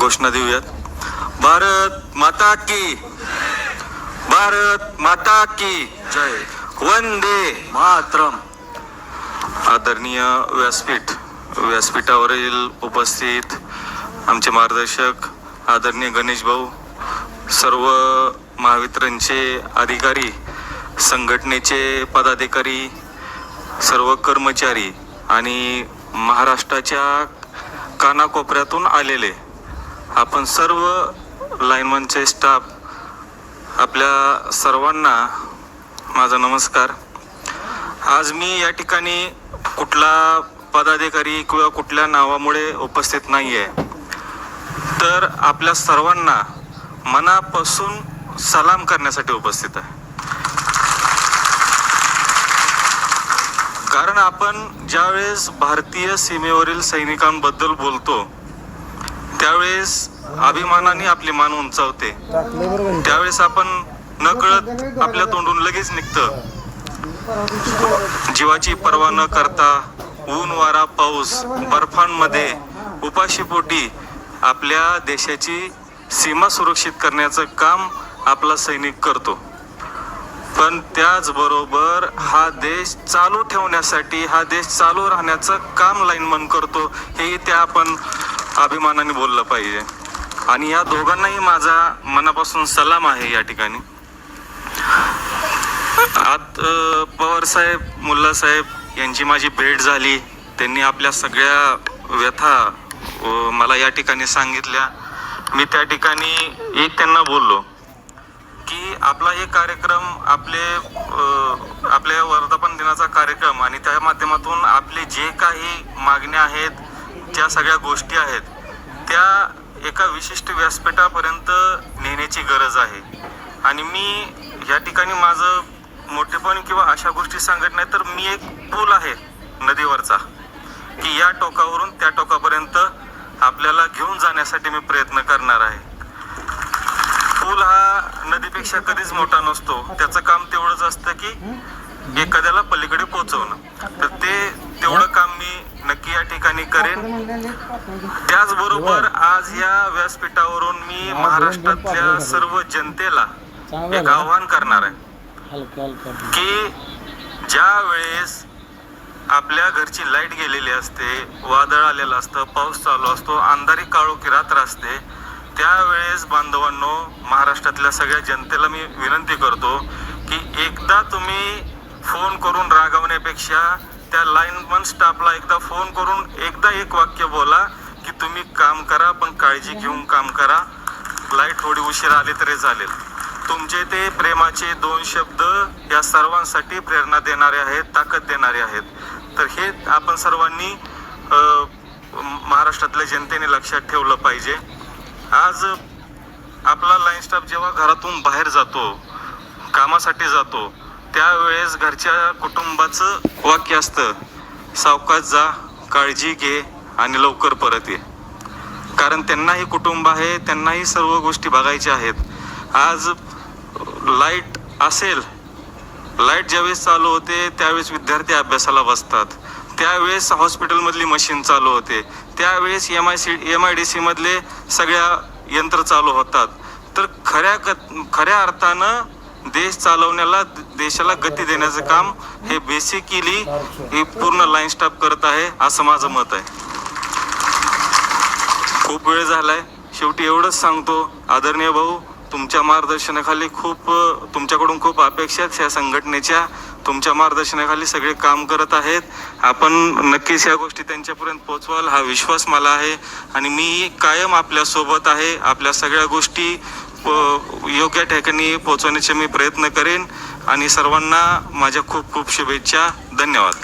घोषणा देऊयात. भारत माता की, भारत माता की जय, वंदे मातरम. आदरणीय व्यासपीठावरील उपस्थित आमचे मार्गदर्शक आदरणीय गणेश भाऊ, सर्व महावितरणचे अधिकारी, संघटनेचे पदाधिकारी, सर्व कर्मचारी आणि महाराष्ट्राच्या कानाकोपऱ्यातून आलेले आपण सर्व लाईनमनचे स्टाफ, आपल्या सर्वांना माझा नमस्कार. आज मी या ठिकाणी कुठला पदाधिकारी किंवा कुठल्या नावामुळे उपस्थित नाही आहे, तर आपल्या सर्वांना मनापासून सलाम करण्यासाठी उपस्थित आहे. कारण आपण ज्यावेळेस भारतीय सीमेवरील सैनिकांबद्दल बोलतो त्यावेळेस अभिमानाने आपली मान उंचावते. त्यावेळेस आपण नकळत आपल्या तोंडून लगेच निघतं, जीवाची पर्वा न करता ऊन वारा पाऊस बर्फांमध्ये उपाशीपोटी आपल्या देशाची सीमा सुरक्षित करण्याचं काम आपला सैनिक करतो. पण त्याचबरोबर हा देश चालू ठेवण्यासाठी, हा देश चालू राहण्याचं काम लाईनमन करतो, हे त्या आपण अभिमानाने बोललं पाहिजे. आणि या दोघांनाही माझा मनापासून सलाम आहे. या ठिकाणी पवार साहेब, मुल्ला साहेब यांची माझी भेट झाली. त्यांनी आपल्या सगळ्या व्यथा मला या ठिकाणी सांगितल्या. मी त्या ठिकाणी त्यांना बोललो की आपला हे कार्यक्रम, आपल्या वर्धापन दिनाचा कार्यक्रम आणि त्या माध्यमातून आपले जे काही मागण्या आहेत, ज्या सगळ्या गोष्टी आहेत, त्या एका विशिष्ट व्यासपीठापर्यंत नेण्याची गरज आहे. आणि मी या ठिकाणी माझं मोठेपण किंवा अशा गोष्टी सांगत नाही, तर मी एक पूल आहे नदीवरचा, की या टोकावरून त्या टोकापर्यंत आपल्याला घेऊन जाण्यासाठी मी प्रयत्न करणार आहे. पूल हा नदीपेक्षा कधीच मोठा नसतो, त्याचं काम तेवढंच असतं की एखाद्याला पलीकडे पोहोचवणं. तर तेवढं काम मी नक्की या ठिकाणी करेन. त्याचबरोबर आज या व्यासपीठावरून मी महाराष्ट्रातल्या सर्व जनतेला एक आव्हान करणार आहे की ज्या वेळेस आपल्या घरची लाईट गेलेली असते, वादळ आलेलं असतं, पाऊस चालू असतो, अंधारी काळोखी रात्र असते, त्यावेळेस बांधवांनो, महाराष्ट्रातल्या सगळ्या जनतेला मी विनंती करतो की एकदा तुम्ही फोन करून रागवण्यापेक्षा त्या लाईनमन स्टाफला एकदा फोन करून एकदा एक वाक्य बोला की तुम्ही काम करा, पण काळजी घेऊन काम करा. लाईट थोडी उशीर आली तरी चालेल. तुमचे ते प्रेमाचे 2 शब्द या सर्वांसाठी प्रेरणा देणारे आहेत, ताकद देणारे आहेत. तर हे आपण सर्वांनी महाराष्ट्रातल्या जनतेने लक्षात ठेवलं पाहिजे. आज आपला लाईन स्टाफ जेव्हा घरातून बाहेर जातो, कामासाठी जातो, त्यावेळेस घरच्या कुटुंबाचं वाक्य असतं, सावकाश जा, काळजी घे आणि लवकर परत ये. कारण त्यांनाही कुटुंब आहे, त्यांनाही सर्व गोष्टी बघायच्या आहेत. आज लाईट असेल, लाईट ज्यावेळेस चालू होते त्यावेळेस विद्यार्थी अभ्यासाला बसतात, त्यावेळेस हॉस्पिटलमधली मशीन चालू होते, त्यावेळेस MIDC मधले सगळ्या यंत्र चालू होतात. तर खऱ्या अर्थानं देश चालवण्याला, देशाला गती देण्याचं काम हे बेसिकली हे पूर्ण लाईन स्टाफ करत आहे, असं माझं मत आहे. खूप वेळ झालाय, शेवटी एवढंच सांगतो, आदरणीय भाऊ, तुमच्या मार्गदर्शनाखाली तुमच्याकडून खूप अपेक्षा आहेत. या संघटनेच्या तुमच्या मार्गदर्शनाखाली सगळे काम करत आहेत. आपण नक्कीच या गोष्टी त्यांच्यापर्यंत पोहोचवाल हा विश्वास मला आहे. आणि मी कायम आपल्यासोबत आहे. आपल्या सगळ्या गोष्टी योग्य ठिकाणी पोहोचवण्याचे मी प्रयत्न करेन. आणि सर्वांना माझ्या खूप खूप शुभेच्छा. धन्यवाद.